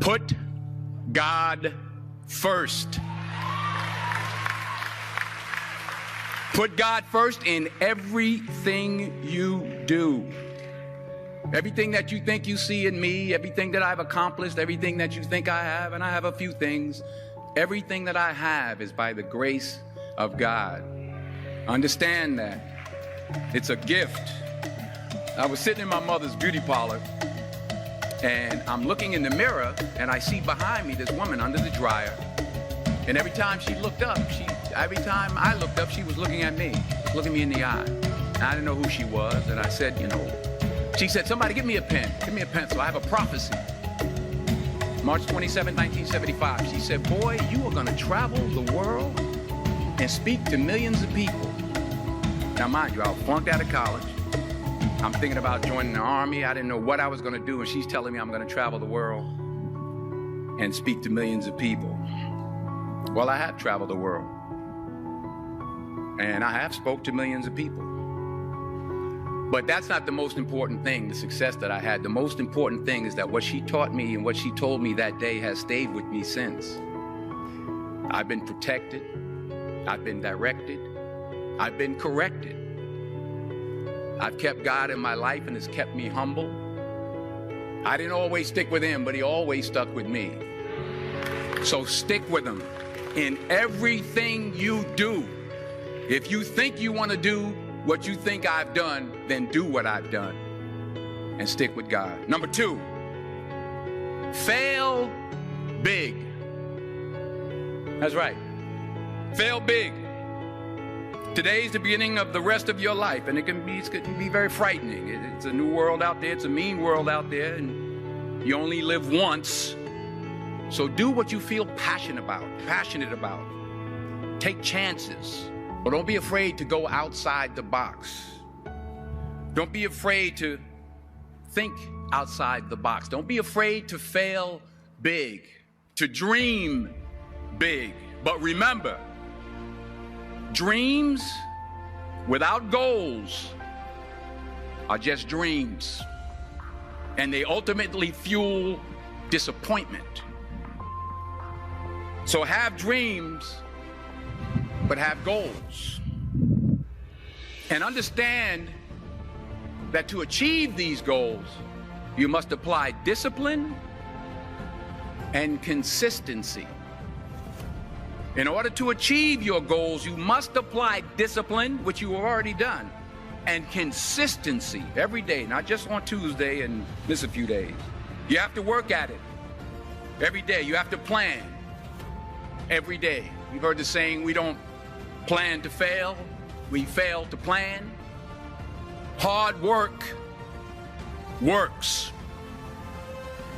Put God first. Put God first in everything you do. Everything that you think you see in me, everything that I've accomplished, everything that you think I have, and I have a few things, everything that I have is by the grace of God. Understand that. It's a gift. I was sitting in my mother's beauty parlor, and I'm looking in the mirror, and I see behind me this woman under the dryer. And every time she looked up, every time I looked up, she was looking at me, looking me in the eye. And I didn't know who she was, and I said, she said, somebody give me a pen, give me a pencil, I have a prophecy. March 27, 1975, she said, boy, you are gonna travel the world and speak to millions of people. Now mind you, I was flunked out of college. I'm thinking about joining the army. I didn't know what I was gonna do, and she's telling me I'm gonna travel the world and speak to millions of people. Well, I have traveled the world, and I have spoke to millions of people. But that's not the most important thing, the success that I had. The most important thing is that what she taught me and what she told me that day has stayed with me since. I've been protected, I've been directed, I've been corrected. I've kept God in my life, and it's kept me humble. I didn't always stick with him, but he always stuck with me. So stick with him in everything you do. If you think you want to do what you think I've done, then do what I've done and stick with God. Number 2, fail big. That's right. Fail big. Today's the beginning of the rest of your life, and it can be very frightening. It's a new world out there. It's a mean world out there, and you only live once. So do what you feel passionate about. Take chances. But don't be afraid to go outside the box. Don't be afraid to think outside the box. Don't be afraid to fail big, to dream big. But remember, dreams without goals are just dreams, and they ultimately fuel disappointment. So have dreams, but have goals. And understand that to achieve these goals, you must apply discipline and consistency. In order to achieve your goals, you must apply discipline, which you have already done, and consistency every day, not just on Tuesday and miss a few days. You have to work at it every day. You have to plan every day. You've heard the saying, we don't plan to fail, we fail to plan. Hard work works.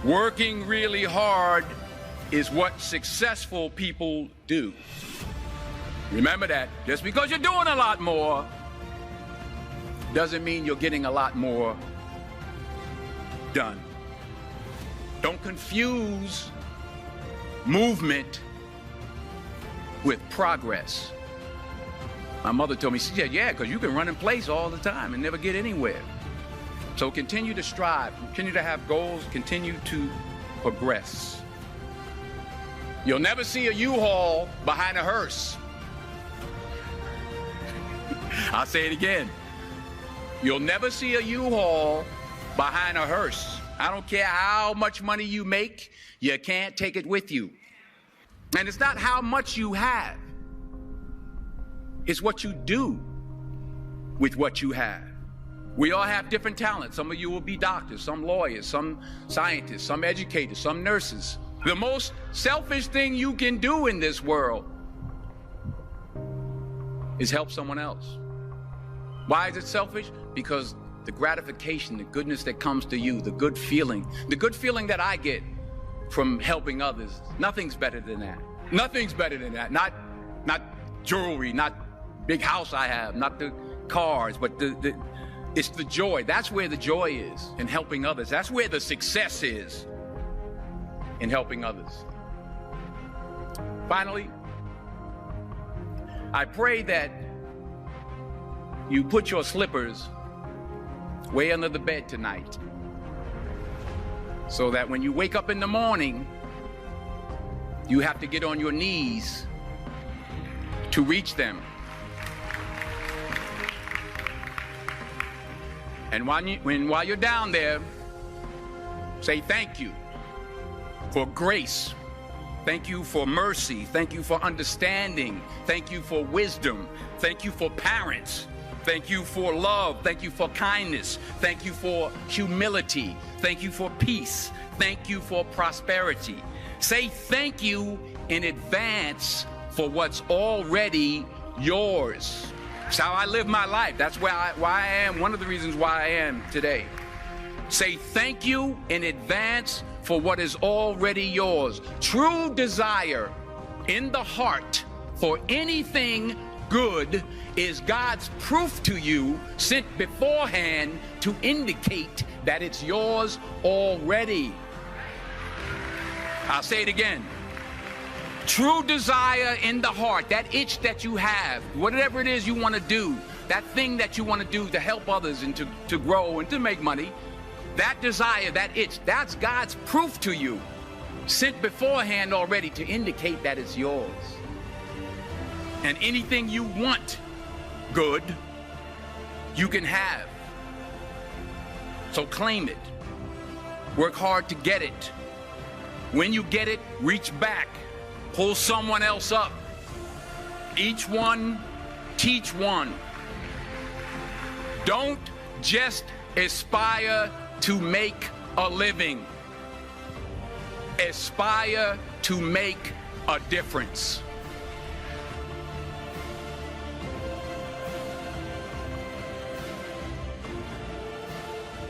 Working really hard is what successful people do. Remember that. Just because you're doing a lot more doesn't mean you're getting a lot more done. Don't confuse movement with progress. My mother told me, she said, yeah, because you can run in place all the time and never get anywhere. So continue to strive, continue to have goals, continue to progress. You'll never see a U-Haul behind a hearse. I'll say it again. You'll never see a U-Haul behind a hearse. I don't care how much money you make, you can't take it with you. And it's not how much you have. It's what you do with what you have. We all have different talents. Some of you will be doctors, some lawyers, some scientists, some educators, some nurses. The most selfish thing you can do in this world is help someone else. Why is it selfish? Because the gratification, the goodness that comes to you, the good feeling that I get from helping others, nothing's better than that. Nothing's better than that. Not jewelry, not big house I have, not the cars, but it's the joy. That's where the joy is, in helping others. That's where the success is, in helping others. Finally, I pray that you put your slippers way under the bed tonight. so that when you wake up in the morning, you have to get on your knees to reach them. And while you're down there, say thank you for grace. Thank you for mercy. Thank you for understanding. Thank you for wisdom. Thank you for parents. Thank you for love. Thank you for kindness. Thank you for humility. Thank you for peace. Thank you for prosperity. Say thank you in advance for what's already yours. That's how I live my life. That's why I am, one of the reasons why I am today. Say thank you in advance for what is already yours. True desire in the heart for anything good is God's proof to you, sent beforehand to indicate that it's yours already. I'll say it again. True desire in the heart, that itch that you have, whatever it is you want to do, that thing that you want to do to help others and to grow and to make money, that desire, that itch, that's God's proof to you, sent beforehand already to indicate that it's yours. And anything you want good, you can have. So claim it. Work hard to get it. When you get it, reach back. Pull someone else up. Each one, teach one. Don't just aspire to make a living. Aspire to make a difference.